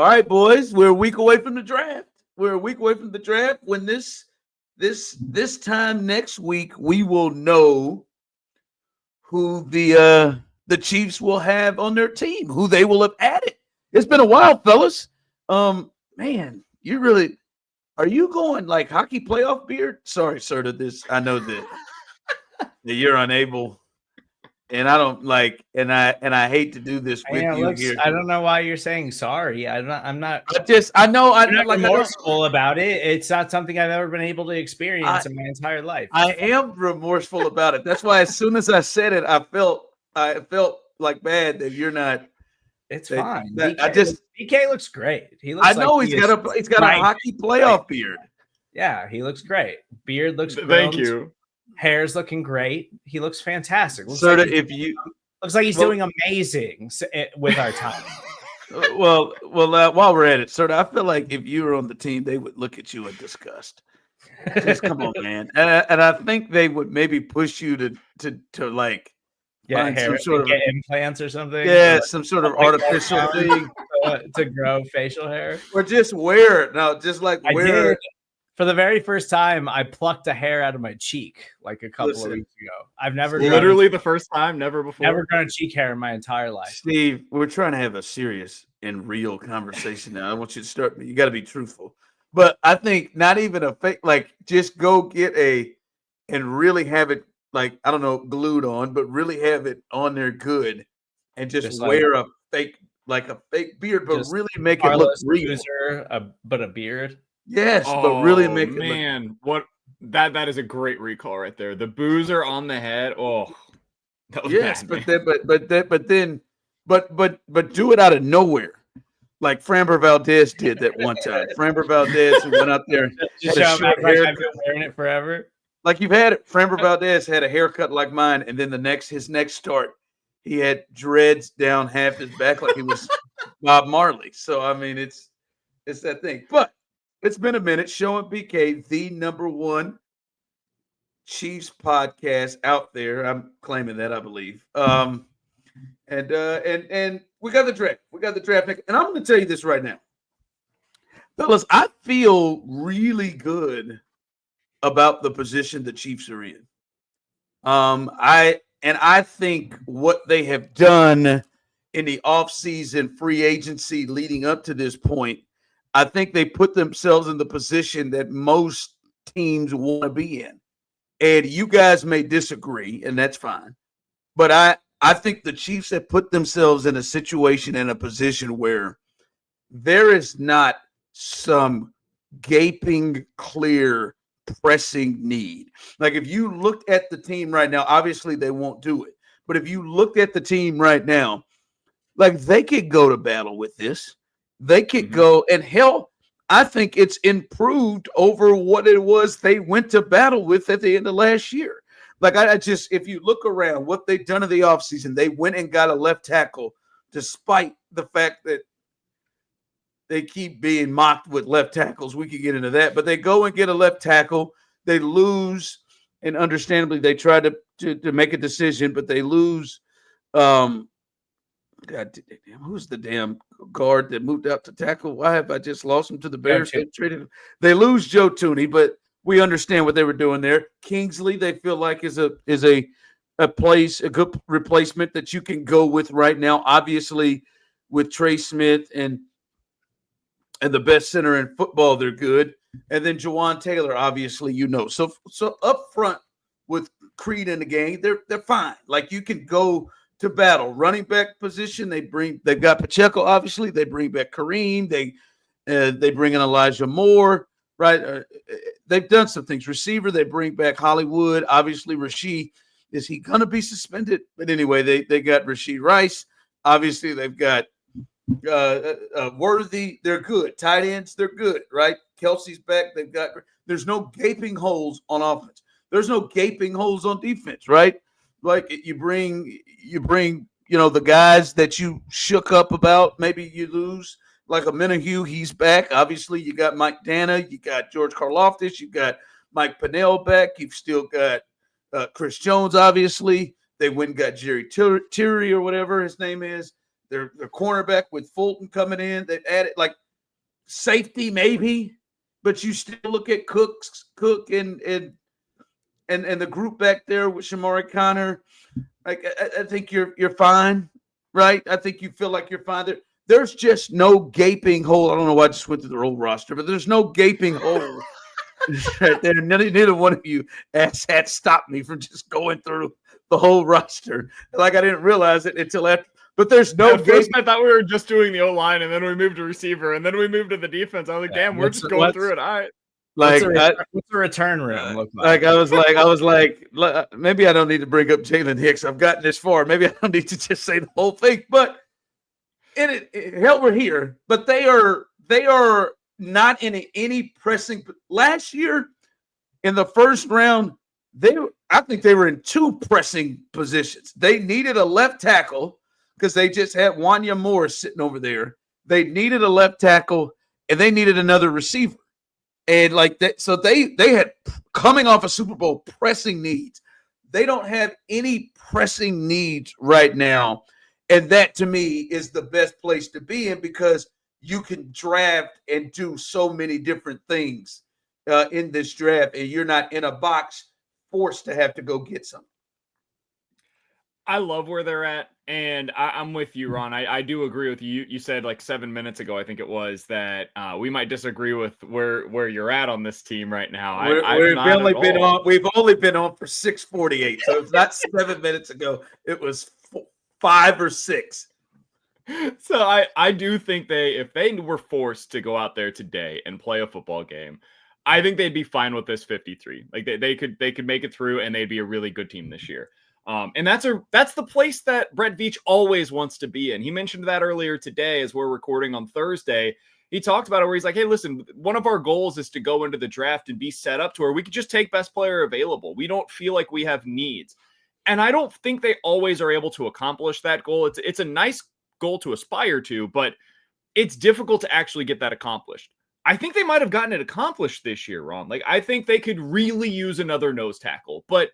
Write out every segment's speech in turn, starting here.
All right, boys, we're a week away from the draft. We're a week away from the draft. When this time next week, we will know who the Chiefs will have on their team, who they will have added. It's been a while, fellas. Man, you really are you going like hockey playoff beard? Sorry, sir, to this. I know that you're unable, and I don't like, and I hate to do this with you here. I don't know why you're saying sorry. I'm not. I'm not like remorseful about it. It's not something I've ever been able to experience in my entire life. I am remorseful about it. That's why as soon as I said it, I felt like bad that you're not. It's fine. DK looks great. He looks. I know he's got a hockey playoff beard. Yeah, he looks great. Beard looks great. Thank you. Hair's looking great. He looks fantastic. Looks like he's doing amazing with our time. Well, while we're at it, Serda, I feel like if you were on the team, they would look at you in disgust. Just come on, man. And I think they would maybe push you to like get hair, get implants or something. Yeah, some sort of artificial thing to grow facial hair, or just wear it. No, just like wear it. For the very first time, I plucked a hair out of my cheek like a couple of weeks ago. I've never literally the first time, never before. Never grown a cheek hair in my entire life. Steve, we're trying to have a serious and real conversation now. I want you to start. You got to be truthful. But I think not even a fake. Like, just go get and really have it like I don't know glued on, but really have it on there good, and just wear a fake beard, but really make it look real. But a beard. Yes, but really make it. Man, what that is a great recall right there. The boozer on the head. Oh, that was bad, but do it out of nowhere, like Framber Valdez did that one time. Framber Valdez went out there, just I've been wearing it forever. Like you've had it. Framber Valdez had a haircut like mine, and then his next start, he had dreads down half his back like he was Bob Marley. So I mean, it's that thing, but. It's been a minute. Show and BK, the #1 Chiefs podcast out there. I'm claiming that, I believe. And we got the draft. We got the draft next. And I'm going to tell you this right now, fellas. I feel really good about the position the Chiefs are in. I think what they have done in the offseason free agency leading up to this point. I think they put themselves in the position that most teams want to be in. And you guys may disagree, and that's fine. But I think the Chiefs have put themselves in a situation, in a position where there is not some gaping, clear, pressing need. Like if you looked at the team right now, obviously they won't do it. But if you looked at the team right now, like they could go to battle with this. They could go, and hell, I think it's improved over what it was they went to battle with at the end of last year. Like if you look around what they've done in the offseason, they went and got a left tackle despite the fact that they keep being mocked with left tackles. We could get into that, but they go and get a left tackle. They lose, and understandably, they try to make a decision, but they lose. God damn, who's the damn guard that moved out to tackle? Why have I just lost him to the Bears? They lose Joe Tooney, but we understand what they were doing there. Kingsley, they feel like is a good replacement that you can go with right now. Obviously, with Trey Smith and the best center in football, they're good. And then Jawan Taylor, obviously, So up front with Creed in the game, they're fine. Like you can go to battle. Running back position, they've got Pacheco, obviously. They bring back Kareem. They bring in Elijah Moore, right? They've done some things. Receiver, they bring back Hollywood. Obviously, Rasheed, is he going to be suspended? But anyway, they got Rasheed Rice. Obviously, they've got Worthy. They're good. Tight ends, they're good, right? Kelsey's back. There's no gaping holes on offense. There's no gaping holes on defense, right? Like you bring, the guys that you shook up about, maybe you lose, like a Minahue, he's back. Obviously, you got Mike Dana, you got George Karlaftis, you got Mike Pinnell back. You've still got Chris Jones, obviously. They went and got Jerry Tillery or whatever his name is. their cornerback with Fulton coming in. They've added like safety maybe, but you still look at Cook and the group back there with Shamari Connor. Like I think you're fine, right? I think you feel like you're fine there. There's just no gaping hole. I don't know why I just went through the whole roster, but there's no gaping hole right there. Neither one of you asshats stopped me from just going through the whole roster. Like I didn't realize it until after. But there's no. At first, I thought we were just doing the O-line, and then we moved to receiver, and then we moved to the defense. I was like, damn, we're just going through it. All right. Like, what's the return room look like? I was like, maybe I don't need to bring up Jalen Hicks. I've gotten this far. Maybe I don't need to just say the whole thing. But hell, we're here. But they are not in any pressing. Last year, in the first round, I think they were in 2 pressing positions. They needed a left tackle because they just had Wanya Morris sitting over there. They needed a left tackle, and they needed another receiver. And like that, so they had coming off a Super Bowl pressing needs. They don't have any pressing needs right now. And that to me is the best place to be in because you can draft and do so many different things in this draft, and you're not in a box forced to have to go get something. I love where they're at, and I'm with you, Ron. I do agree with you. You said like 7 minutes ago, I think it was, that we might disagree with where you're at on this team right now. We've only been on for 6:48, so it's not 7 minutes ago. It was 5 or 6. So I do think if they were forced to go out there today and play a football game, I think they'd be fine with this 53. Like they could make it through, and they'd be a really good team this year. And that's the place that Brett Veach always wants to be in. He mentioned that earlier today as we're recording on Thursday. He talked about it where he's like, hey, listen, one of our goals is to go into the draft and be set up to where we could just take best player available. We don't feel like we have needs. And I don't think they always are able to accomplish that goal. It's a nice goal to aspire to, but it's difficult to actually get that accomplished. I think they might have gotten it accomplished this year, Ron. Like, I think they could really use another nose tackle, but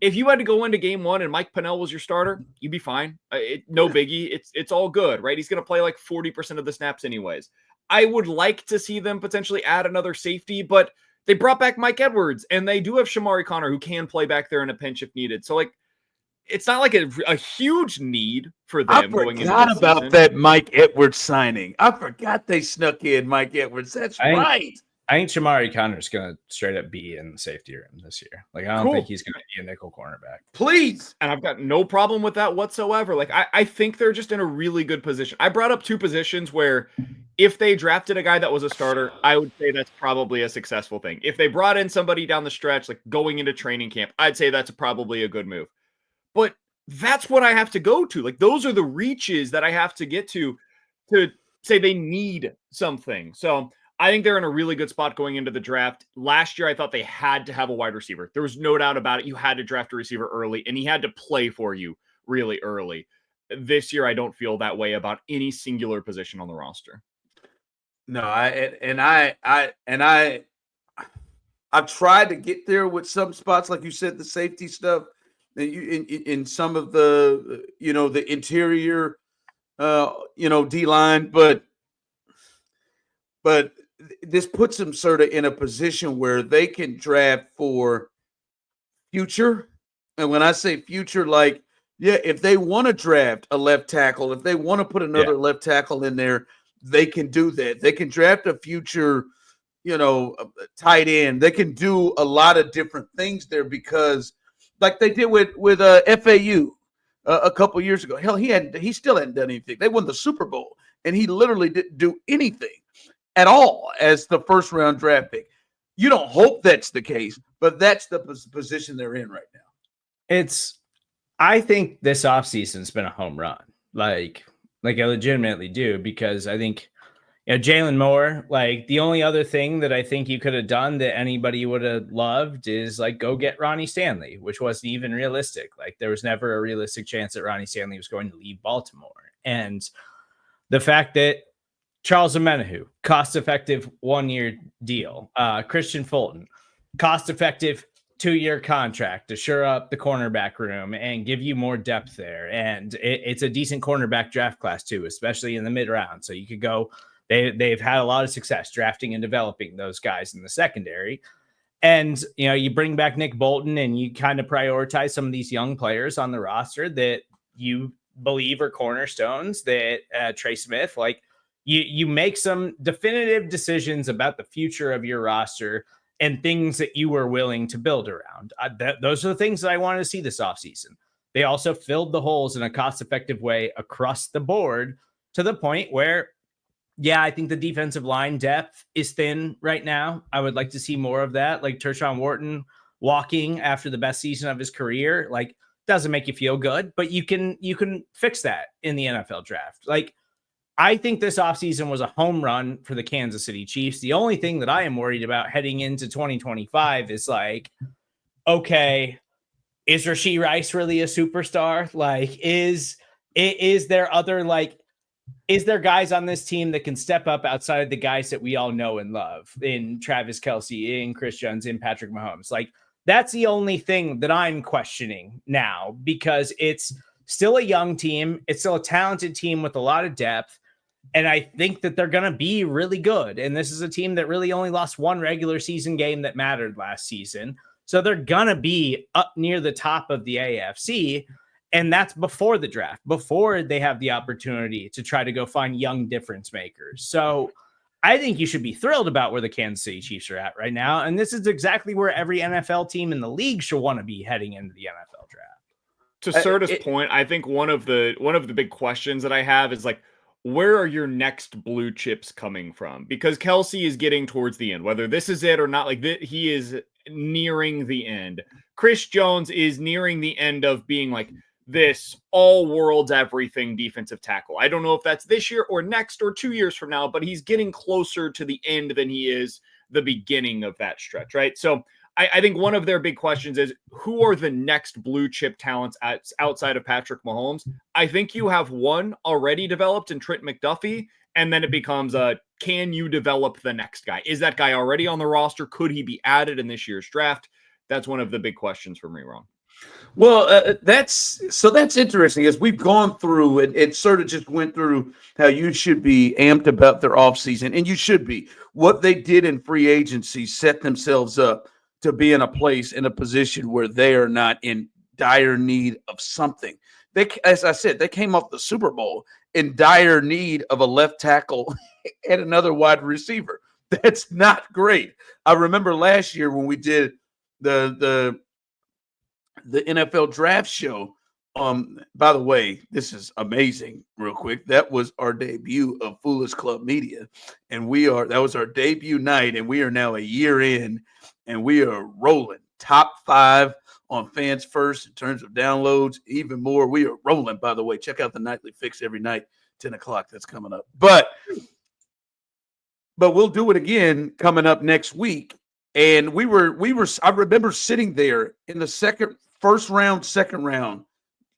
if you had to go into game 1 and Mike Pennell was your starter, you'd be fine. No biggie. It's all good, right? He's going to play like 40% of the snaps anyways. I would like to see them potentially add another safety, but they brought back Mike Edwards, and they do have Shamari Connor who can play back there in a pinch if needed. So, like, it's not like a huge need for them. I forgot about that Mike Edwards signing. I forgot they snuck in Mike Edwards. That's right. I think Shamari Connor's going to straight up be in the safety room this year. Like, I don't think he's going to be a nickel cornerback. Please. And I've got no problem with that whatsoever. Like, I think they're just in a really good position. I brought up 2 positions where if they drafted a guy that was a starter, I would say that's probably a successful thing. If they brought in somebody down the stretch, like going into training camp, I'd say that's probably a good move. But that's what I have to go to. Like, those are the reaches that I have to get to say they need something. So I think they're in a really good spot going into the draft. Last year, I thought they had to have a wide receiver. There was no doubt about it. You had to draft a receiver early, and he had to play for you really early. This year, I don't feel that way about any singular position on the roster. No, I've tried to get there with some spots, like you said, the safety stuff, in some of the the interior, D-line, but this puts them sort of in a position where they can draft for future. And when I say future, like, yeah, if they want to draft a left tackle, if they want to put another left tackle in there, they can do that. They can draft a future, tight end. They can do a lot of different things there because, like they did with FAU a couple years ago. Hell, he still hadn't done anything. They won the Super Bowl, and he literally didn't do anything at all as the first round draft pick. You don't hope that's the case, but that's the position they're in right now. I think this offseason's been a home run. Like I legitimately do, because I think, Jalen Moore, like, the only other thing that I think you could have done that anybody would have loved is, like, go get Ronnie Stanley, which wasn't even realistic. Like, there was never a realistic chance that Ronnie Stanley was going to leave Baltimore. And the fact that Charles Omenihu, cost-effective 1-year deal. Christian Fulton, cost-effective 2-year contract to shore up the cornerback room and give you more depth there. And it's a decent cornerback draft class too, especially in the mid round. So you could go, they've had a lot of success drafting and developing those guys in the secondary. And, you bring back Nick Bolton and you kind of prioritize some of these young players on the roster that you believe are cornerstones, that Trey Smith, like you make some definitive decisions about the future of your roster and things that you were willing to build around. Those are the things that I wanted to see this offseason. They also filled the holes in a cost-effective way across the board to the point where, I think the defensive line depth is thin right now. I would like to see more of that. Like Tershawn Wharton walking after the best season of his career, like doesn't make you feel good, but you can fix that in the NFL draft. Like, I think this offseason was a home run for the Kansas City Chiefs. The only thing that I am worried about heading into 2025 is like, okay, is Rashee Rice really a superstar? Like, is there other, like, is there guys on this team that can step up outside of the guys that we all know and love in Travis Kelce, in Chris Jones, in Patrick Mahomes? Like, that's the only thing that I'm questioning now, because it's still a young team. It's still a talented team with a lot of depth. And I think that they're going to be really good. And this is a team that really only lost one regular season game that mattered last season. So they're going to be up near the top of the AFC. And that's before the draft, before they have the opportunity to try to go find young difference makers. So I think you should be thrilled about where the Kansas City Chiefs are at right now. And this is exactly where every NFL team in the league should want to be heading into the NFL draft. To Serda's point, I think one of the big questions that I have is like, where are your next blue chips coming from? Because Kelce is getting towards the end, whether this is it or not. Like, he is nearing the end. Chris Jones is nearing the end of being like this all worlds everything defensive tackle. I don't know if that's this year or next or 2 years from now, but he's getting closer to the end than he is the beginning of that stretch, right? So I think one of their big questions is, who are the next blue chip talents outside of Patrick Mahomes? I think you have one already developed in Trent McDuffie, and then it becomes can you develop the next guy? Is that guy already on the roster? Could he be added in this year's draft? That's one of the big questions for me, Ron. Well, that's interesting. As we've gone through, it sort of just went through how you should be amped about their offseason, and you should be. What they did in free agency set themselves up to be in a position where they are not in dire need of something. They, as I said, they came off the Super Bowl in dire need of a left tackle and another wide receiver. That's not great. I remember last year when we did the NFL draft show. By the way, this is amazing. Real quick, that was our debut of Foolish Club Media, and that was our debut night, and we are now a year in, and we are rolling top 5 on Fans First in terms of downloads. Even more, we are rolling. By the way, check out the Nightly Fix every night, 10 o'clock. That's coming up, but we'll do it again coming up next week. And we were. I remember sitting there in the second round,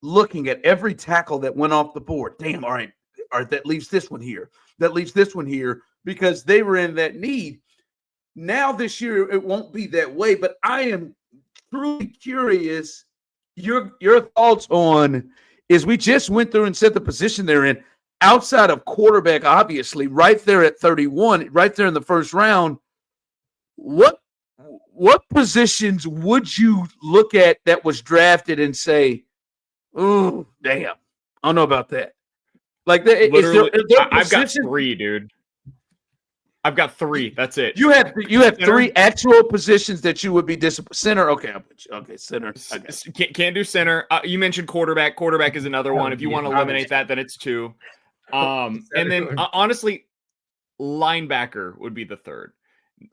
looking at every tackle that went off the board. Damn, all right, that leaves this one here. That leaves this one here, because they were in that need. Now this year, it won't be that way, but I am truly curious your thoughts on, is we just went through and set the position they're in, outside of quarterback, obviously, right there at 31, right there in the first round. What positions would you look at that was drafted and say, oh, damn, I don't know about that? Like, I've got 3, dude. I've got 3. That's it. You have 3 actual positions that you would be disappointed. Center, okay, I'll put you. Okay, center. Can't do center. You mentioned quarterback. Quarterback is another one. If you want to eliminate that, then it's 2. And then honestly, linebacker would be the third.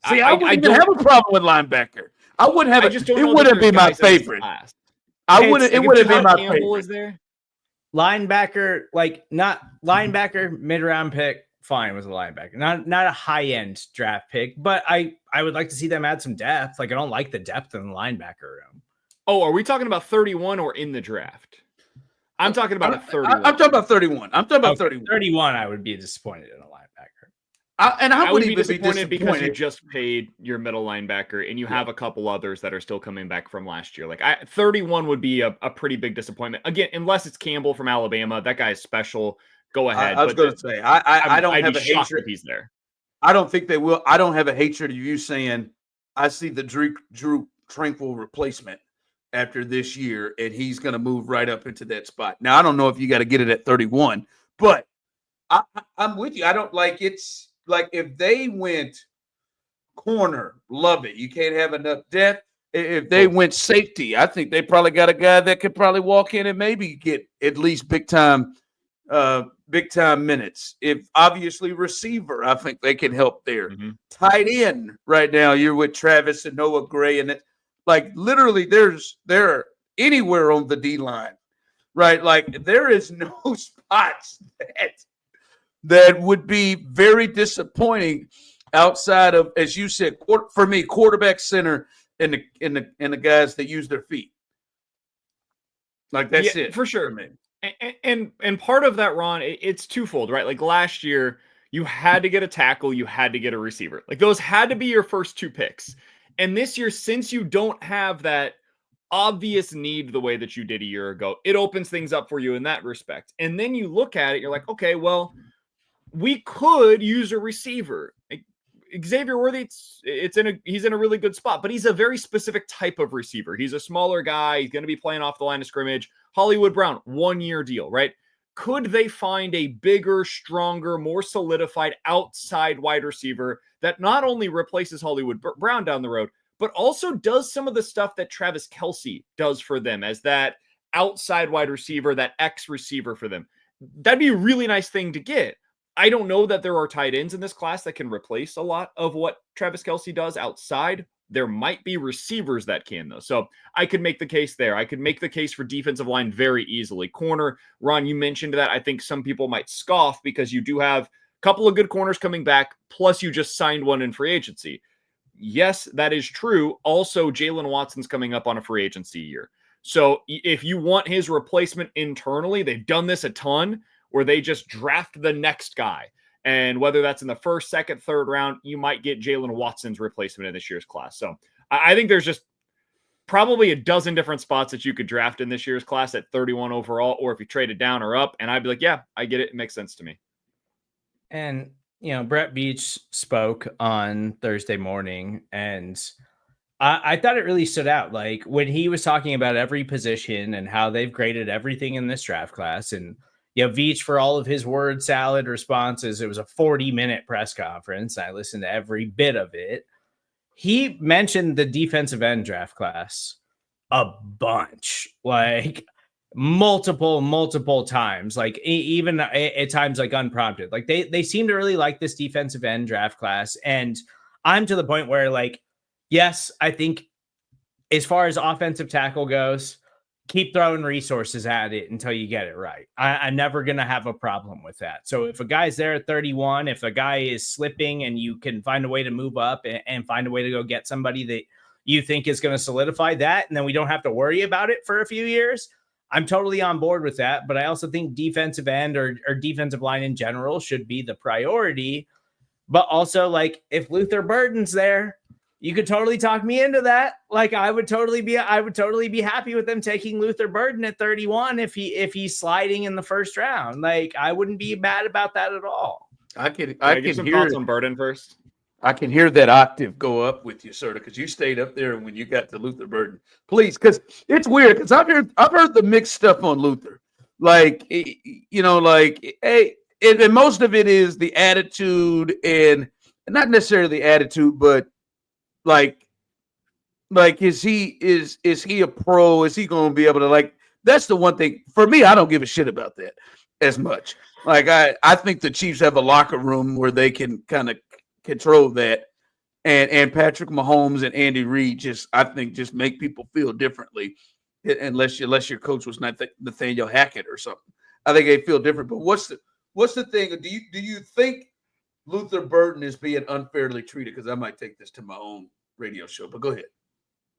See, I wouldn't have a problem with linebacker. I wouldn't have. It wouldn't be my favorite. It wouldn't be my favorite. Is there linebacker? Like, not linebacker, mid-round pick. Fine with a linebacker, not a high-end draft pick, but I would like to see them add some depth. Like, I don't like the depth in the linebacker room. Oh, are we talking about 31 or in the draft? I'm talking about 31. I'm talking about 31. 31. I would be disappointed in a linebacker. I would wouldn't be even be disappointed because you disappointed. just paid your middle linebacker and you have a couple others that are still coming back from last year. Like 31 would be a pretty big disappointment. Again, unless it's Campbell from Alabama. That guy is special. Go ahead. I was going to say, I don't I'd have be a shocked hatred. if he's there. I don't think they will. I don't have a hatred of you saying I see the Drew Tranquil replacement after this year, and he's going to move right up into that spot. Now, I don't know if you got to get it at 31, but I'm with you. I don't like it's like if they went corner, love it. You can't have enough depth. If they went safety, I think they probably got a guy that could probably walk in and maybe get at least big time minutes. If obviously receiver, I think they can help there. Mm-hmm. Tight end right now, you're with Travis and Noah Gray, and it like literally there anywhere on the D line, right? Like there is no spots that would be very disappointing outside of, as you said, for me, quarterback, center, and the guys that use their feet. Like that's it for sure. For me. And part of that, Ron, it's twofold, right? Like last year, you had to get a tackle, you had to get a receiver. Like those had to be your first two picks. And this year, since you don't have that obvious need the way that you did a year ago, it opens things up for you in that respect. And then you look at it, you're like, okay, well, we could use a receiver. Like, Xavier Worthy, he's in a really good spot, but he's a very specific type of receiver. He's a smaller guy. He's going to be playing off the line of scrimmage. Hollywood Brown, 1-year deal, right? Could they find a bigger, stronger, more solidified outside wide receiver that not only replaces Hollywood Brown down the road, but also does some of the stuff that Travis Kelce does for them as that outside wide receiver, that X receiver for them? That'd be a really nice thing to get. I don't know that there are tight ends in this class that can replace a lot of what Travis Kelce does outside. There might be receivers that can, though. So I could make the case there. I could make the case for defensive line very easily. Corner, Ron, you mentioned that. I think some people might scoff because you do have a couple of good corners coming back, plus you just signed one in free agency. Yes, that is true. Also, Jalen Watson's coming up on a free agency year. So if you want his replacement internally, they've done this a ton, where they just draft the next guy. And whether that's in the first, second, third round, you might get Jalen Watson's replacement in this year's class. So I think there's just probably a dozen different spots that you could draft in this year's class at 31 overall, or if you traded down or up. And I'd be like, yeah, I get it. It makes sense to me. And, Brett Beach spoke on Thursday morning, and I thought it really stood out. Like when he was talking about every position and how they've graded everything in this draft class, and Veach, for all of his word salad responses, it was a 40-minute press conference. I listened to every bit of it. He mentioned the defensive end draft class a bunch, like multiple times, like even at times like unprompted. Like they seem to really like this defensive end draft class. And I'm to the point where, like, yes, I think as far as offensive tackle goes, keep throwing resources at it until you get it right. I'm never going to have a problem with that. So if a guy's there at 31, if a guy is slipping and you can find a way to move up and find a way to go get somebody that you think is going to solidify that, and then we don't have to worry about it for a few years, I'm totally on board with that. But I also think defensive end or defensive line in general should be the priority. But also, like, if Luther Burden's there, you could totally talk me into that. Like I would totally be happy with them taking Luther Burden at 31 if he's sliding in the first round. Like I wouldn't be mad about that at all. I can get some hear thoughts on Burden first. I can hear that octave go up with you, Serda, because you stayed up there when you got to Luther Burden. Please, because it's weird. Because I've heard the mixed stuff on Luther. Like hey, and most of it is the attitude, and not necessarily the attitude, but like is he a pro? Is he going to be able to, like, that's the one thing for me. I don't give a shit about that as much. Like I think the Chiefs have a locker room where they can kind of control that, and Patrick Mahomes and Andy Reid just make people feel differently, unless your coach was not Nathaniel Hackett or something. I think they feel different. But what's the thing? Do you think Luther Burden is being unfairly treated? Because I might take this to my own radio show, but go ahead.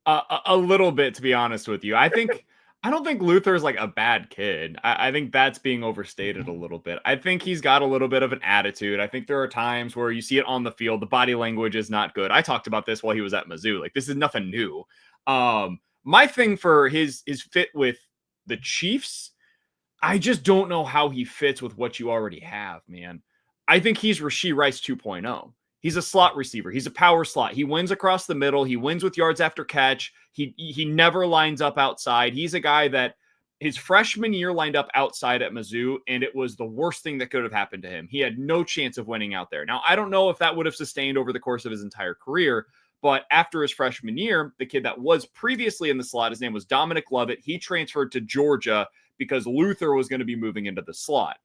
A little bit, to be honest with you. I think I don't think Luther's like a bad kid. I think that's being overstated a little bit. I think he's got a little bit of an attitude. I think there are times where you see it on the field. The body language is not good. I talked about this while he was at Mizzou. Like, this is nothing new. My thing for his fit with the Chiefs, I just don't know how he fits with what you already have, man. I think he's Rashee Rice 2.0. He's a slot receiver. He's a power slot. He wins across the middle. He wins with yards after catch. He never lines up outside. He's a guy that his freshman year lined up outside at Mizzou, and it was the worst thing that could have happened to him. He had no chance of winning out there. Now, I don't know if that would have sustained over the course of his entire career, but after his freshman year, the kid that was previously in the slot, his name was Dominic Lovett. He transferred to Georgia because Luther was going to be moving into the slot.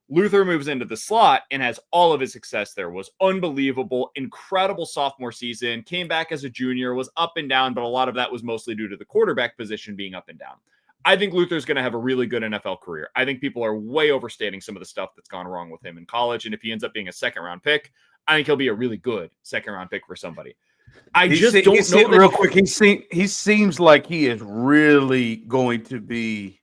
Luther moves into the slot and has all of his success there. Was unbelievable, incredible sophomore season, came back as a junior, was up and down, but a lot of that was mostly due to the quarterback position being up and down. I think Luther's going to have a really good NFL career. I think people are way overstating some of the stuff that's gone wrong with him in college, and if he ends up being a second-round pick, I think he'll be a really good second-round pick for somebody. I just don't know. Real quick, he seems like he is really going to be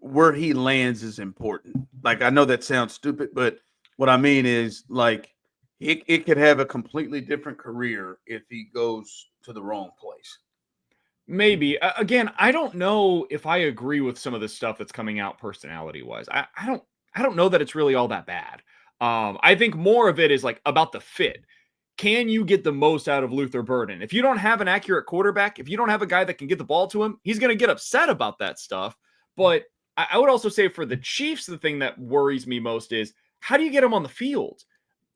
where he lands is important. Like, I know that sounds stupid, but what I mean is, like, it could have a completely different career if he goes to the wrong place. Maybe. Again, I don't know if I agree with some of the stuff that's coming out personality-wise. I don't know that it's really all that bad. I think more of it is like about the fit. Can you get the most out of Luther Burden? If you don't have an accurate quarterback, if you don't have a guy that can get the ball to him, he's going to get upset about that stuff. But I would also say for the Chiefs, the thing that worries me most is, how do you get him on the field?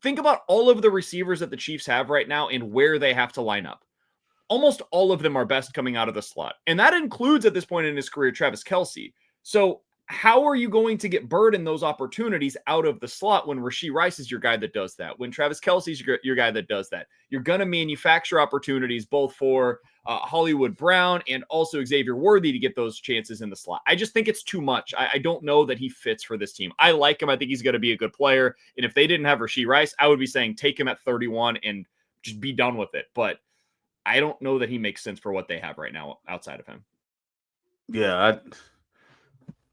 Think about all of the receivers that the Chiefs have right now and where they have to line up. Almost all of them are best coming out of the slot. And that includes, at this point in his career, Travis Kelce. So how are you going to get Burden those opportunities out of the slot when Rashee Rice is your guy that does that? When Travis Kelce's your guy that does that? You're going to manufacture opportunities both for Hollywood Brown and also Xavier Worthy to get those chances in the slot. I just think it's too much. I don't know that he fits for this team. I like him. I think he's going to be a good player. And if they didn't have Rashee Rice, I would be saying take him at 31 and just be done with it. But I don't know that he makes sense for what they have right now outside of him. Yeah,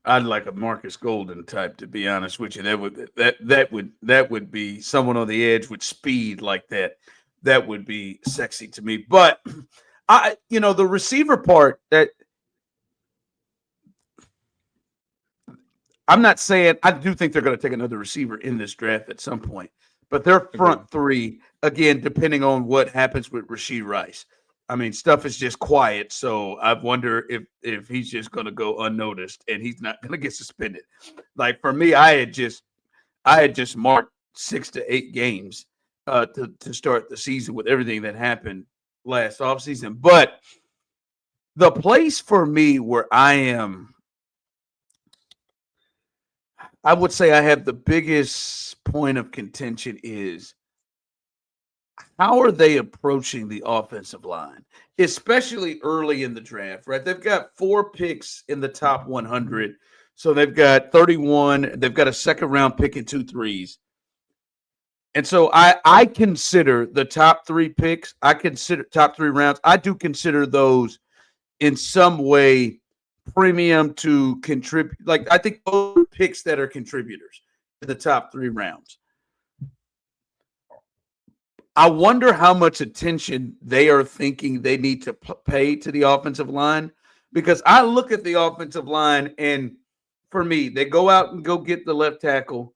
I'd like a Marcus Golden type, to be honest with you. That would be someone on the edge with speed like that. That would be sexy to me. But the receiver part, that I'm not saying, I do think they're going to take another receiver in this draft at some point. But their front three, again, depending on what happens with Rashee Rice. I mean, stuff is just quiet, so I wonder if he's just going to go unnoticed and he's not going to get suspended. Like, for me, I had just marked 6 to 8 games to start the season with everything that happened last offseason. But the place for me where I would say I have the biggest point of contention is, how are they approaching the offensive line, especially early in the draft, right? They've got 4 picks in the top 100. So they've got 31. They've got a second-round pick and 2 threes. And so I consider the top 3 picks, I consider top 3 rounds, I do consider those in some way premium to contribute. Like, I think those are picks that are contributors to the top 3 rounds. I wonder how much attention they are thinking they need to pay to the offensive line, because I look at the offensive line, and for me, they go out and go get the left tackle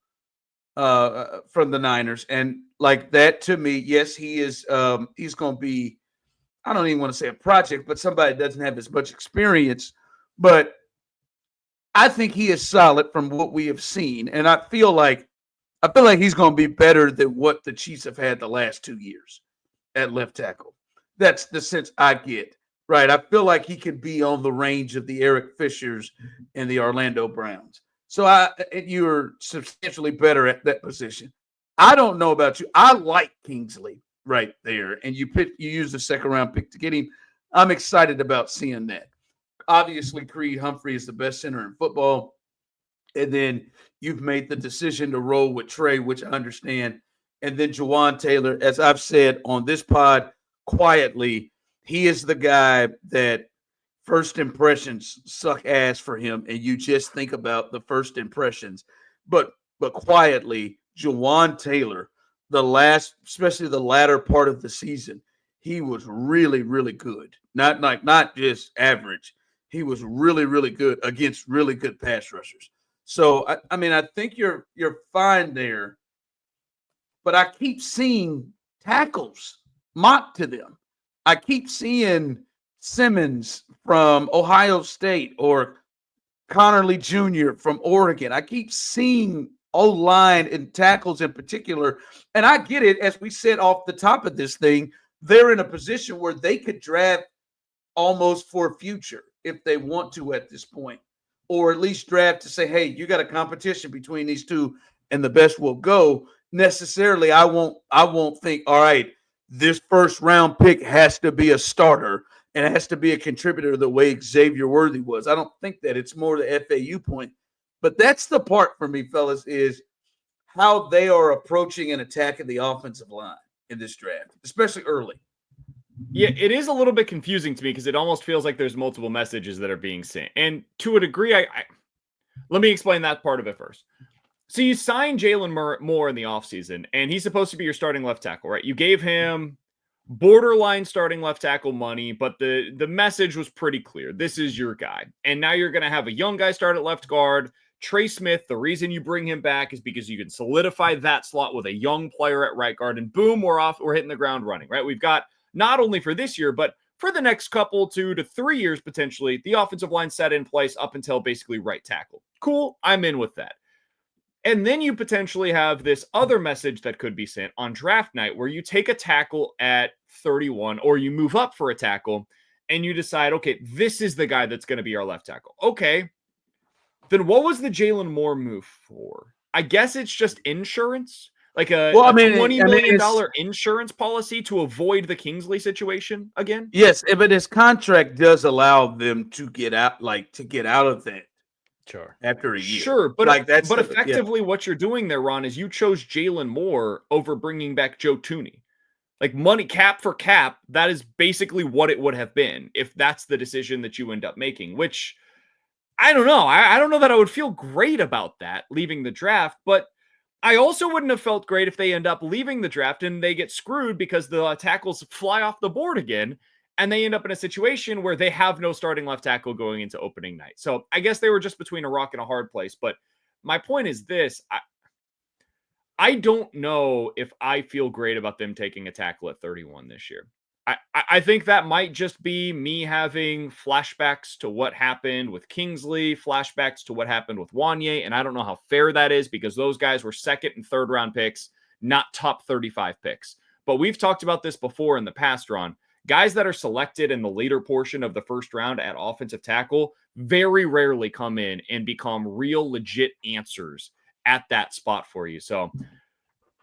from the Niners, and like that, to me, yes, he is. He's going to be, I don't even want to say a project, but somebody that doesn't have as much experience, but I think he is solid from what we have seen, and I feel like he's going to be better than what the Chiefs have had the last 2 years at left tackle. That's the sense I get, right? I feel like he could be on the range of the Eric Fishers and the Orlando Browns. So you're substantially better at that position. I don't know about you. I like Kingsley right there, and you use the second-round pick to get him. I'm excited about seeing that. Obviously, Creed Humphrey is the best center in football. And then you've made the decision to roll with Trey, which I understand. And then Jawan Taylor, as I've said on this pod quietly, he is the guy that first impressions suck ass for him, and you just think about the first impressions. But quietly, Jawan Taylor, especially the latter part of the season, he was really, really good. Not just average. He was really, really good against really good pass rushers. So I mean, I think you're fine there, but I keep seeing tackles mocked to them. I keep seeing Simmons from Ohio State or Connerly Jr. from Oregon. I keep seeing O-line and tackles in particular. And I get it, as we said off the top of this thing, they're in a position where they could draft almost for a future if they want to at this point, or at least draft to say, hey, you got a competition between these two and the best will go. Necessarily, I won't think, all right, this first round pick has to be a starter and it has to be a contributor the way Xavier Worthy was. I don't think that. It's more the FAU point. But that's the part for me, fellas, is how they are approaching and attacking the offensive line in this draft, especially early. Yeah, it is a little bit confusing to me because it almost feels like there's multiple messages that are being sent. And to a degree, let me explain that part of it first. So you signed Jalen Moore in the offseason, and he's supposed to be your starting left tackle, right? You gave him borderline starting left tackle money, but the message was pretty clear. This is your guy. And now you're going to have a young guy start at left guard. Trey Smith, the reason you bring him back is because you can solidify that slot with a young player at right guard, and boom, we're hitting the ground running, right? We've got not only for this year, but for the next 2 to 3 years, potentially, the offensive line set in place up until basically right tackle. Cool. I'm in with that. And then you potentially have this other message that could be sent on draft night where you take a tackle at 31 or you move up for a tackle and you decide, okay, this is the guy that's going to be our left tackle. Okay. Then what was the Jalen Moore move for? I guess it's just insurance. Like a $20 million insurance policy to avoid the Kingsley situation again? Yes, but his contract does allow them to get out of that. Sure. After a year. Sure, but effectively what you're doing there, Ron, is you chose Jalen Moore over bringing back Joe Thuney. Like money cap for cap, that is basically what it would have been if that's the decision that you end up making, which I don't know. I don't know that I would feel great about that leaving the draft, but I also wouldn't have felt great if they end up leaving the draft and they get screwed because the tackles fly off the board again and they end up in a situation where they have no starting left tackle going into opening night. So I guess they were just between a rock and a hard place. But my point is this. I don't know if I feel great about them taking a tackle at 31 this year. I think that might just be me having flashbacks to what happened with Kingsley, flashbacks to what happened with Wanye, and I don't know how fair that is because those guys were second and third round picks, not top 35 picks. But we've talked about this before in the past, Ron. Guys that are selected in the later portion of the first round at offensive tackle very rarely come in and become real legit answers at that spot for you. So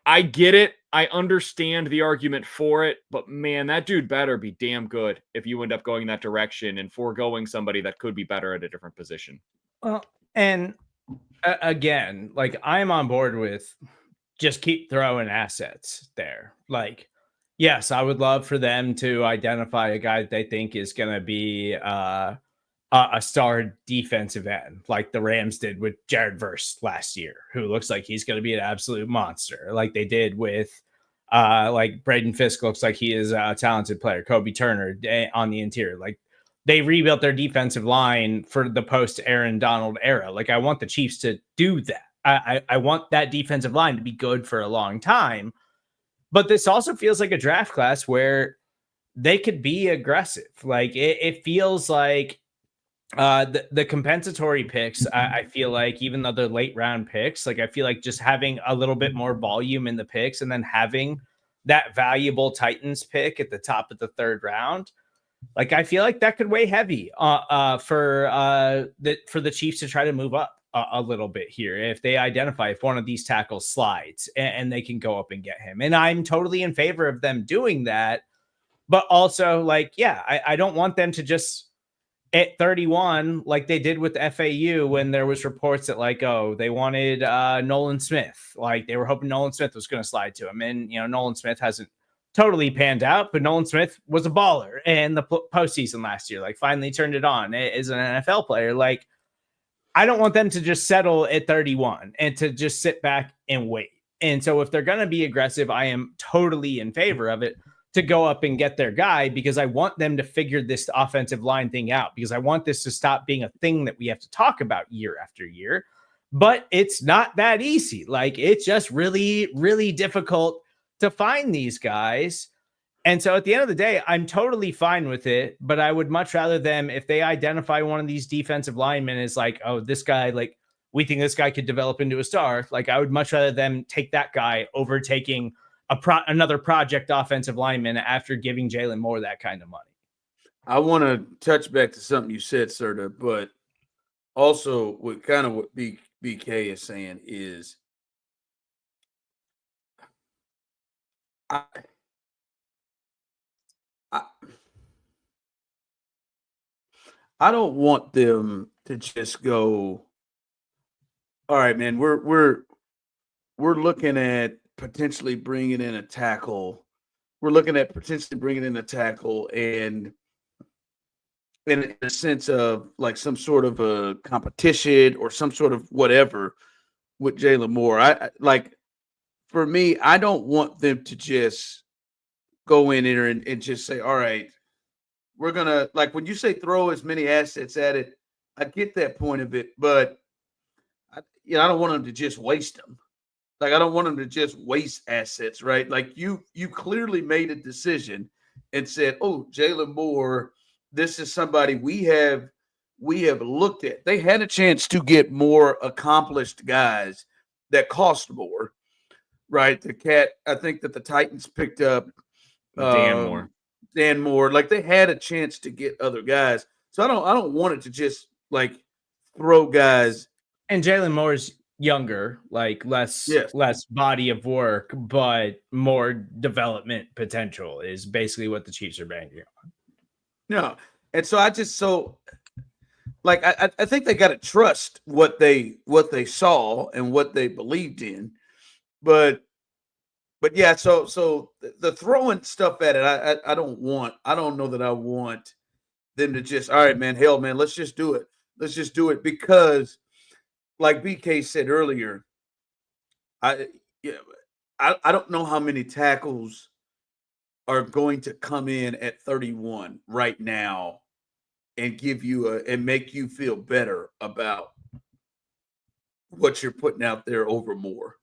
I get it. I understand the argument for it, but man, that dude better be damn good if you end up going that direction and foregoing somebody that could be better at a different position. Well, and again, like I'm on board with just keep throwing assets there. Like, yes, I would love for them to identify a guy that they think is going to be a star defensive end, like the Rams did with Jared Verse last year, who looks like he's going to be an absolute monster, like they did with like Braden Fisk looks like he is a talented player, Kobe Turner on the interior. Like they rebuilt their defensive line for the post Aaron Donald era. Like I want the Chiefs to do that. I want that defensive line to be good for a long time. But this also feels like a draft class where they could be aggressive. Like it feels like the compensatory picks, I feel like even though they're late round picks, like I feel like just having a little bit more volume in the picks and then having that valuable Titans pick at the top of the third round, like I feel like that could weigh heavy for the Chiefs to try to move up a little bit here if they identify if one of these tackles slides and they can go up and get him. And I'm totally in favor of them doing that, but also like, yeah, I don't want them to just at 31, like they did with FAU when there was reports that like, oh, they wanted Nolan Smith. Like they were hoping Nolan Smith was going to slide to him. And, you know, Nolan Smith hasn't totally panned out, but Nolan Smith was a baller in the postseason last year. Like, finally turned it on as an NFL player. Like, I don't want them to just settle at 31 and to just sit back and wait. And so if they're going to be aggressive, I am totally in favor of it to go up and get their guy, because I want them to figure this offensive line thing out, because I want this to stop being a thing that we have to talk about year after year. But it's not that easy. Like, it's just really, really difficult to find these guys. And so at the end of the day, I'm totally fine with it, but I would much rather them, if they identify one of these defensive linemen as like, oh, this guy, like, we think this guy could develop into a star. Like, I would much rather them take that guy over taking another project offensive lineman after giving Jalen Moore that kind of money. I want to touch back to something you said, Serda, but also what BK is saying is I don't want them to just go, all right, man, we're looking at potentially bringing in a tackle. We're looking at potentially bringing in a tackle, and in a sense of like some sort of a competition or some sort of whatever with Jalen Moore. I like, for me, I don't want them to just go in there and just say, all right, we're going to, like, when you say throw as many assets at it, I get that point of it, but I don't want them to just waste them. Like, I don't want them to just waste assets, right? Like, you clearly made a decision and said, oh, Jalen Moore, this is somebody we have looked at. They had a chance to get more accomplished guys that cost more, right? I think that the Titans picked up Dan Moore. Like, they had a chance to get other guys. So I don't want it to just like throw guys. And Jalen Moore's younger, like less body of work, but more development potential is basically what the Chiefs are banking on. No. And so I think they got to trust what they saw and what they believed in. But yeah, so the throwing stuff at it, I don't know that I want them to just, all right, man, hell, man, let's just do it. Let's just do it, because like BK said earlier, I don't know how many tackles are going to come in at 31 right now and give you and make you feel better about what you're putting out there over more.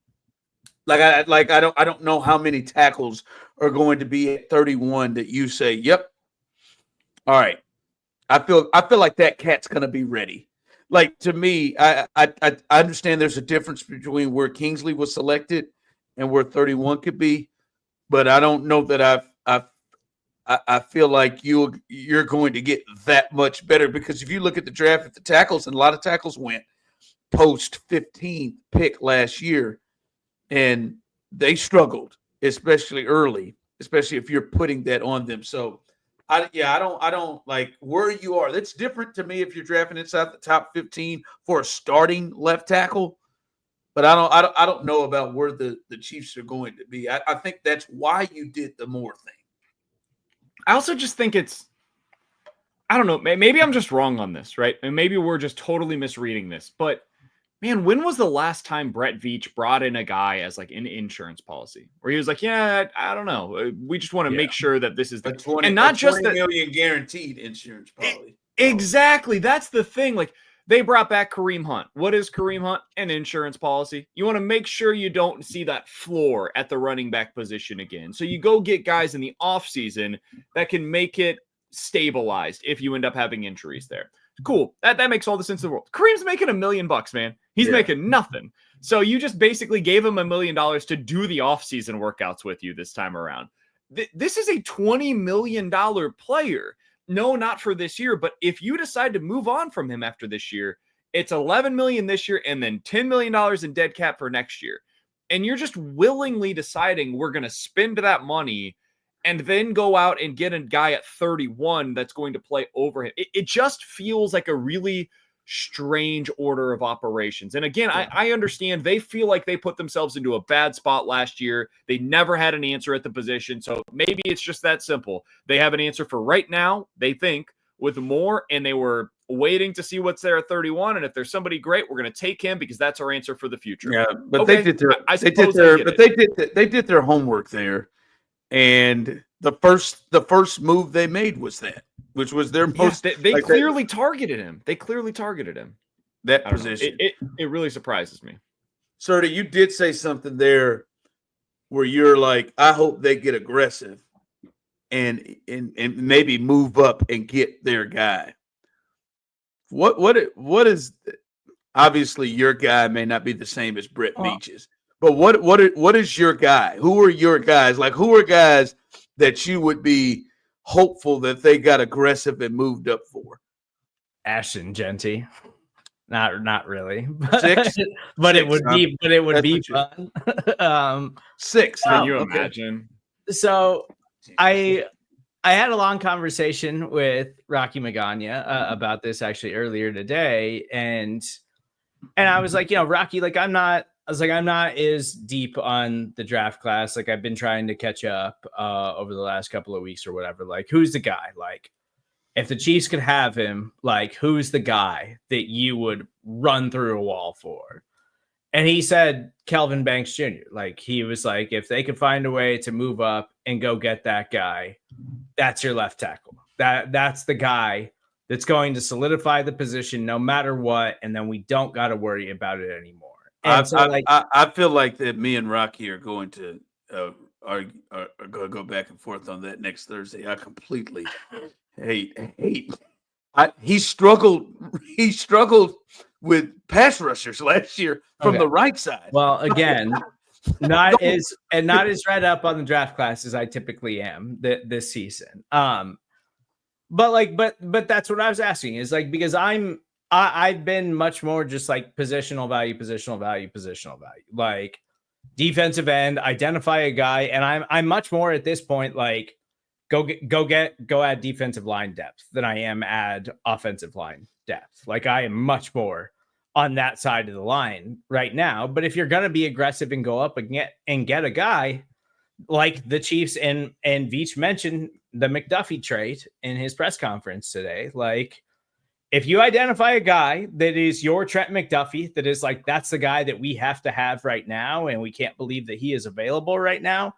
I don't know how many tackles are going to be at 31 that you say, yep, all right, I feel like that cat's going to be ready. Like, to me, I understand there's a difference between where Kingsley was selected and where 31 could be, but I don't know that I feel like you're going to get that much better, because if you look at the draft at the tackles, and a lot of tackles went post 15th pick last year, and they struggled, especially early, especially if you're putting that on them. So I don't like where you are. That's different to me if you're drafting inside the top 15 for a starting left tackle. But I don't know about where the Chiefs are going to be. I think that's why you did the Moore thing. I also just think I don't know, maybe I'm just wrong on this, right? And maybe we're just totally misreading this. But man, when was the last time Brett Veach brought in a guy as like an insurance policy where he was like, yeah, I don't know, we just want to make sure that this is the 20, and not just $20 million guaranteed insurance policy. Exactly. That's the thing. Like, they brought back Kareem Hunt. What is Kareem Hunt? An insurance policy. You want to make sure you don't see that floor at the running back position again. So you go get guys in the offseason that can make it stabilized if you end up having injuries there. Cool. That makes all the sense in the world. Kareem's making $1 million, man. He's making nothing. So you just basically gave him $1 million to do the offseason workouts with you this time around. This is a $20 million player. No, not for this year. But if you decide to move on from him after this year, it's $11 million this year and then $10 million in dead cap for next year. And you're just willingly deciding we're going to spend that money and then go out and get a guy at 31 that's going to play over him. It just feels like a really strange order of operations. And again, I understand they feel like they put themselves into a bad spot last year. They never had an answer at the position. So maybe it's just that simple. They have an answer for right now, they think, with Moore, and they were waiting to see what's there at 31. And if there's somebody great, we're going to take him because that's our answer for the future. Yeah, but okay, they did their homework there. And the first move they made was that, which was their most. They clearly targeted him. They clearly targeted him. That position. It really surprises me. Serda, you did say something there where you're like, I hope they get aggressive and maybe move up and get their guy. What is obviously your guy may not be the same as Brett Beach's. But what is your guy? Who are your guys? Like, who are guys that you would be hopeful that they got aggressive and moved up for? Ashton Genty. Not really. Six? But it would be fun. 6. Can you imagine? So I had a long conversation with Rocky Magana about this actually earlier today. And I was like, Rocky, like I'm not as deep on the draft class. Like I've been trying to catch up over the last couple of weeks or whatever. Like, who's the guy? Like, if the Chiefs could have him, like, who's the guy that you would run through a wall for? And he said Kelvin Banks Jr. Like, he was like, if they could find a way to move up and go get that guy, that's your left tackle. That's the guy that's going to solidify the position no matter what. And then we don't got to worry about it anymore. I feel like that me and Rocky are going to are going to go back and forth on that next Thursday. I completely hate. He struggled with pass rushers last year from the right side. Well, again, not as read up on the draft class as I typically am this season. But that's what I was asking is like, because I've been much more just like positional value, like defensive end, identify a guy. And I'm much more at this point, like go add defensive line depth than I am add offensive line depth. Like I am much more on that side of the line right now. But if you're going to be aggressive and go up and get a guy like the Chiefs and Veach mentioned the McDuffie trade in his press conference today, like, if you identify a guy that is your Trent McDuffie, that is like, that's the guy that we have to have right now, and we can't believe that he is available right now,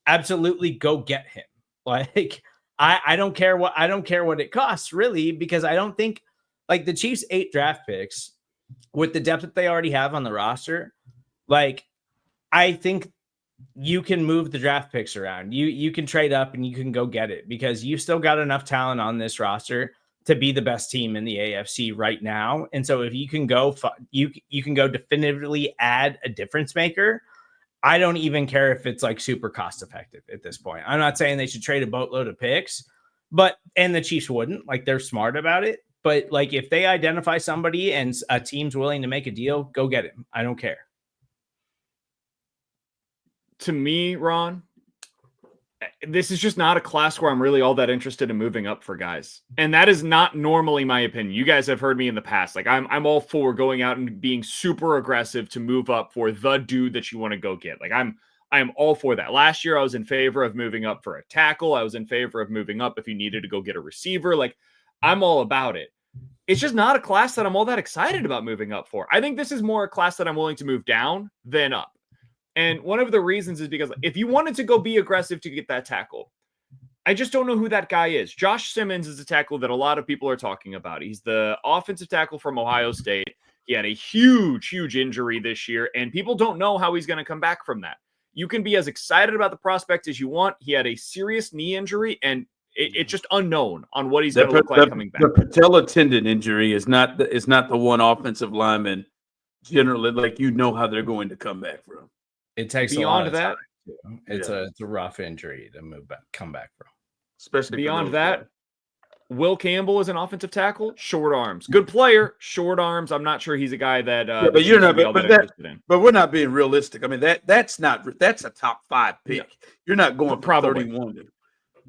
absolutely go get him. Like, I don't care what it costs, really, because I don't think like the Chiefs 8 draft picks with the depth that they already have on the roster, like, I think you can move the draft picks around. You can trade up and you can go get it because you've still got enough talent on this roster to be the best team in the AFC right now. And so if you can go, you can go definitively add a difference maker. I don't even care if it's like super cost effective at this point. I'm not saying they should trade a boatload of picks, and the Chiefs wouldn't, like they're smart about it. But like if they identify somebody and a team's willing to make a deal, go get him. I don't care. To me, Ron, this is just not a class where I'm really all that interested in moving up for guys. And that is not normally my opinion. You guys have heard me in the past. Like I'm all for going out and being super aggressive to move up for the dude that you want to go get. Like I'm all for that. Last year I was in favor of moving up for a tackle. I was in favor of moving up if you needed to go get a receiver. Like I'm all about it. It's just not a class that I'm all that excited about moving up for. I think this is more a class that I'm willing to move down than up. And one of the reasons is because if you wanted to go be aggressive to get that tackle, I just don't know who that guy is. Josh Simmons is a tackle that a lot of people are talking about. He's the offensive tackle from Ohio State. He had a huge injury this year, and people don't know how he's going to come back from that. You can be as excited about the prospect as you want. He had a serious knee injury, and it's just unknown on what he's going to look like coming back. The patella tendon injury is not the one offensive lineman generally, like, how they're going to come back from. It takes beyond a lot of that. Time, it's a rough injury to come back from. Especially beyond that, Will Campbell is an offensive tackle, short arms, good player, short arms. I'm not sure he's a guy that. But you're not. But we're not being realistic. I mean that's a top 5 pick. Yeah. You're not going for 31.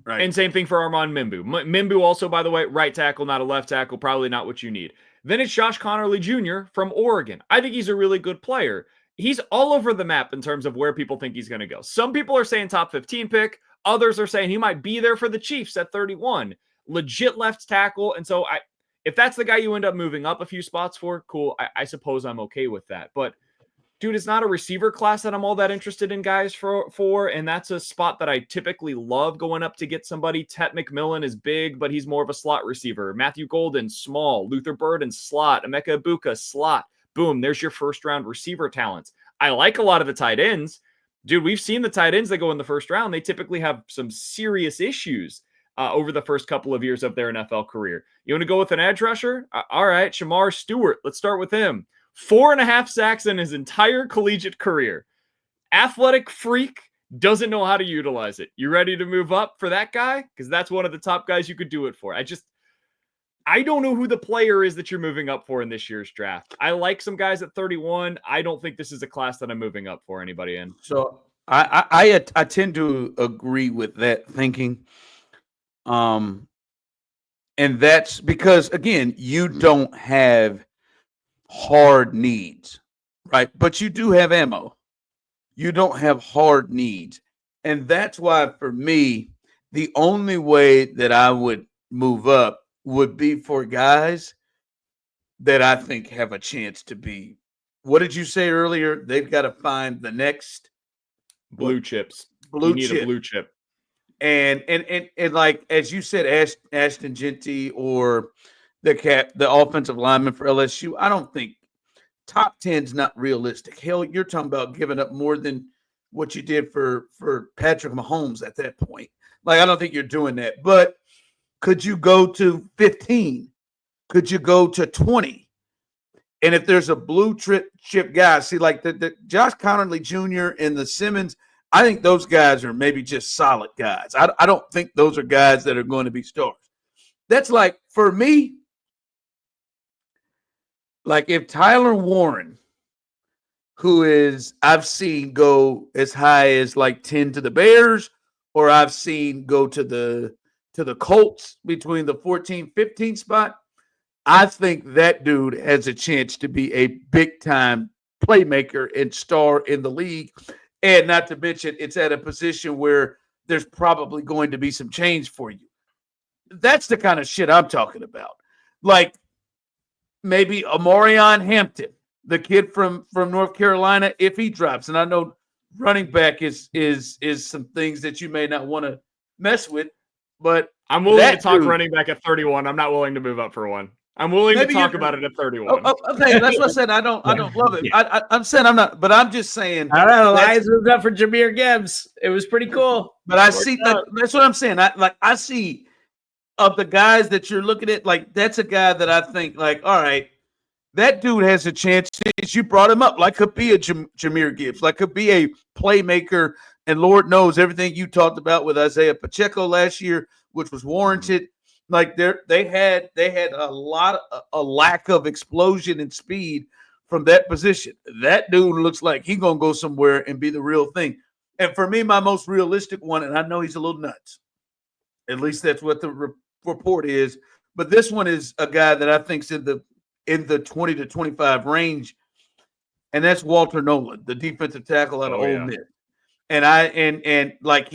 Right. And same thing for Armand Mimbu. Mimbu also, by the way, right tackle, not a left tackle. Probably not what you need. Then it's Josh Connerly Jr. from Oregon. I think he's a really good player. He's all over the map in terms of where people think he's going to go. Some people are saying top 15 pick. Others are saying he might be there for the Chiefs at 31. Legit left tackle. And so if that's the guy you end up moving up a few spots for, cool. I suppose I'm okay with that. But dude, it's not a receiver class that I'm all that interested in guys for. And that's a spot that I typically love going up to get somebody. Tet McMillan is big, but he's more of a slot receiver. Matthew Golden, small. Luther Burden, slot. Emeka Ibuka, slot. Boom, there's your first round receiver talents. I like a lot of the tight ends. Dude, we've seen the tight ends that go in the first round. They typically have some serious issues over the first couple of years of their NFL career. You want to go with an edge rusher? All right, Shamar Stewart. Let's start with him. 4.5 sacks in his entire collegiate career. Athletic freak, doesn't know how to utilize it. You ready to move up for that guy? Because that's one of the top guys you could do it for. I don't know who the player is that you're moving up for in this year's draft. I like some guys at 31. I don't think this is a class that I'm moving up for anybody in. So I tend to agree with that thinking. And that's because, again, you don't have hard needs, right? But you do have ammo. You don't have hard needs. And that's why, for me, the only way that I would move up would be for guys that I think have a chance to be. What did you say earlier? They've got to find the next blue chips. Blue you need chip. A blue chip. And like as you said, Ashton Genty or the offensive lineman for LSU, I don't think top 10's not realistic. Hell, you're talking about giving up more than what you did for Patrick Mahomes at that point. Like, I don't think you're doing that. But could you go to 15? Could you go to 20? And if there's a blue chip guy, see, like the Josh Connerly Jr. and the Simmons, I think those guys are maybe just solid guys. I don't think those are guys that are going to be stars. That's like, for me, like if Tyler Warren, who is I've seen go as high as like 10 to the Bears, or I've seen go to the Colts between the 14-15 spot, I think that dude has a chance to be a big-time playmaker and star in the league. And not to mention, it's at a position where there's probably going to be some change for you. That's the kind of shit I'm talking about. Like maybe Amarion Hampton, the kid from North Carolina, if he drops. And I know running back is some things that you may not want to mess with, but I'm willing to talk running back at 31. I'm not willing to move up for one. I'm willing to talk about it at 31. Okay, that's what I said. I don't love it. Yeah. I'm saying I'm not, but I'm just saying. I don't know. Lions moved up for Jahmyr Gibbs. It was pretty cool. But I see that. That's what I'm saying. I see of the guys that you're looking at. Like that's a guy that I think like, all right, that dude has a chance. You brought him up. Like could be a Jahmyr Gibbs. Like could be a playmaker. And Lord knows everything you talked about with Isaiah Pacheco last year, which was warranted. Like they had a lack of explosion and speed from that position. That dude looks like he's gonna go somewhere and be the real thing. And for me, my most realistic one, and I know he's a little nuts. At least that's what the report is. But this one is a guy that I think's in the 20 to 25 range, and that's Walter Nolan, the defensive tackle out of Ole Miss. And like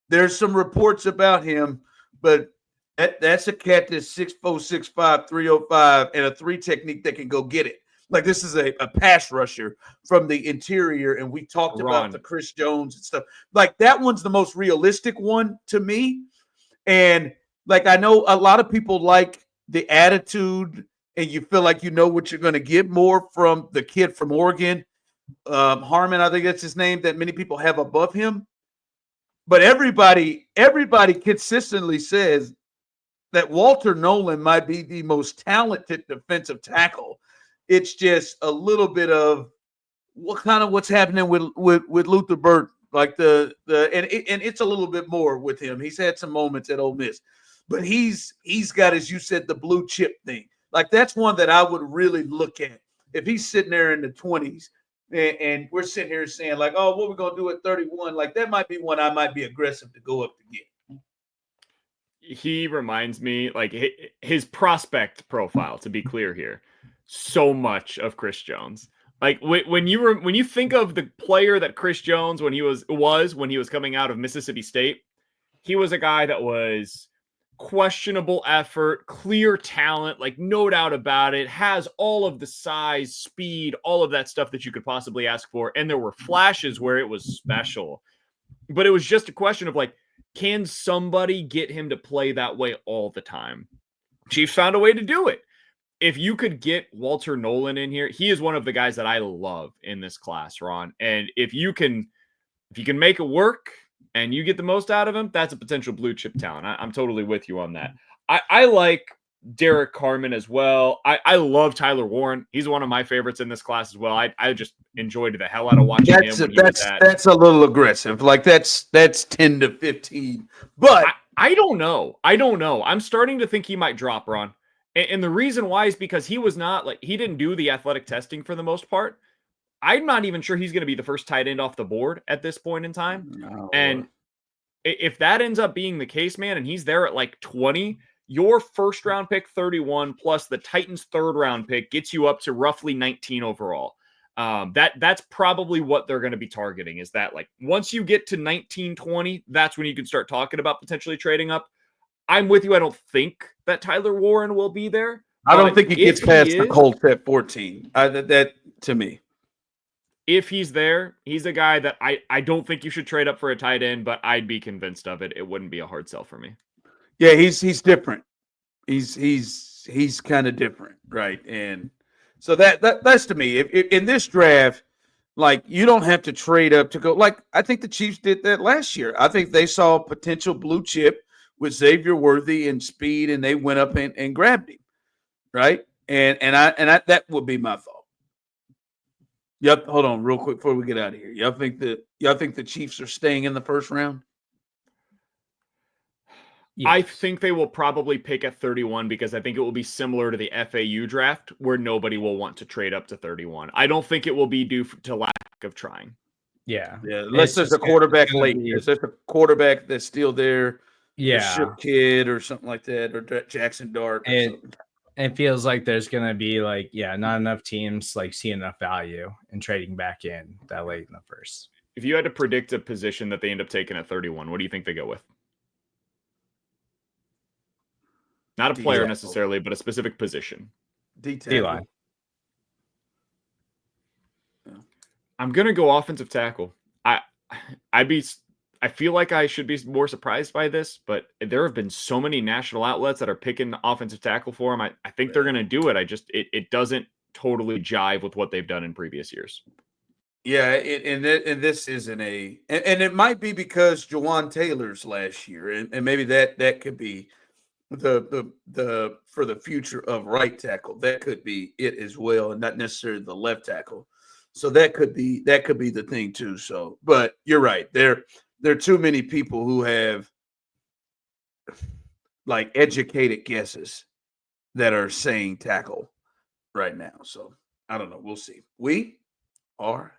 there's some reports about him, but that's a cat that's 6'4", 6'5", 305, and a 3 technique that can go get it. Like this is a pass rusher from the interior, and we talked about the Chris Jones and stuff. Like that one's the most realistic one to me. And like I know a lot of people like the attitude, and you feel like you know what you're going to get more from the kid from Oregon, Harmon, I think that's his name, that many people have above him. But everybody consistently says that Walter Nolan might be the most talented defensive tackle. It's just a little bit of what's happening with Luther Burden, like and it's a little bit more with him. He's had some moments at Ole Miss, but he's got, as you said, the blue chip thing. Like that's one that I would really look at if he's sitting there in the 20s and we're sitting here saying like, oh, what we're gonna do at 31? Like that might be one I might be aggressive to go up to get. he reminds me, like, his prospect profile, to be clear here, so much of Chris Jones. Like, when you think of the player that Chris Jones when he was coming out of Mississippi State, he was a guy that was questionable effort, clear talent, like no doubt about it, has all of the size, speed, all of that stuff that you could possibly ask for. And there were flashes where it was special, but it was just a question of like, can somebody get him to play that way all the time? Chiefs found a way to do it. If you could get Walter Nolan in here, he is one of the guys that I love in this class, Ron. And if you can make it work and you get the most out of him, that's a potential blue chip talent. I'm totally with you on that. I like Derek Carman as well. I love Tyler Warren. He's one of my favorites in this class as well. I just enjoyed the hell out of watching him. That's a little aggressive. Like that's 10 to 15. But I don't know. I'm starting to think he might drop, Ron. And the reason why is because he didn't do the athletic testing for the most part. I'm not even sure he's going to be the first tight end off the board at this point in time. No. And if that ends up being the case, man, and he's there at like 20, your first round pick 31 plus the Titans' third round pick gets you up to roughly 19 overall. That's probably what they're going to be targeting, is that like once you get to 19, 20, that's when you can start talking about potentially trading up. I'm with you. I don't think that Tyler Warren will be there. I don't think he gets past the Colts at 14. That to me. If he's there, he's a guy that I don't think you should trade up for a tight end, but I'd be convinced of it. It wouldn't be a hard sell for me. Yeah, he's different. He's kind of different, right? And so that's to me. If in this draft, like you don't have to trade up to go. Like I think the Chiefs did that last year. I think they saw potential blue chip with Xavier Worthy and speed, and they went up and grabbed him, right? And I that would be my thought. Yep. Hold on, real quick before we get out of here. Y'all think the Chiefs are staying in the first round? Yes. I think they will probably pick at 31 because I think it will be similar to the FAU draft where nobody will want to trade up to 31. I don't think it will be due to lack of trying. Yeah. Unless there's a quarterback late. If there's a quarterback that's still there. Yeah. Ship Kid or something like that, or Jackson Dart or something. It feels like there's going to be not enough teams see enough value in trading back in that late in the first. If you had to predict a position that they end up taking at 31, what do you think they go with? Not a player necessarily, but a specific position. D-line. Yeah. I'm going to go offensive tackle. I feel like I should be more surprised by this, but there have been so many national outlets that are picking offensive tackle for him. I think they're going to do it. It doesn't totally jive with what they've done in previous years. Yeah, and this isn't and it might be because Jawan Taylor's last year, and maybe that could be the for the future of right tackle. That could be it as well, and not necessarily the left tackle. So that could be the thing too. So, but you're right. There are too many people who have educated guesses that are saying tackle right now. So I don't know. We'll see. We are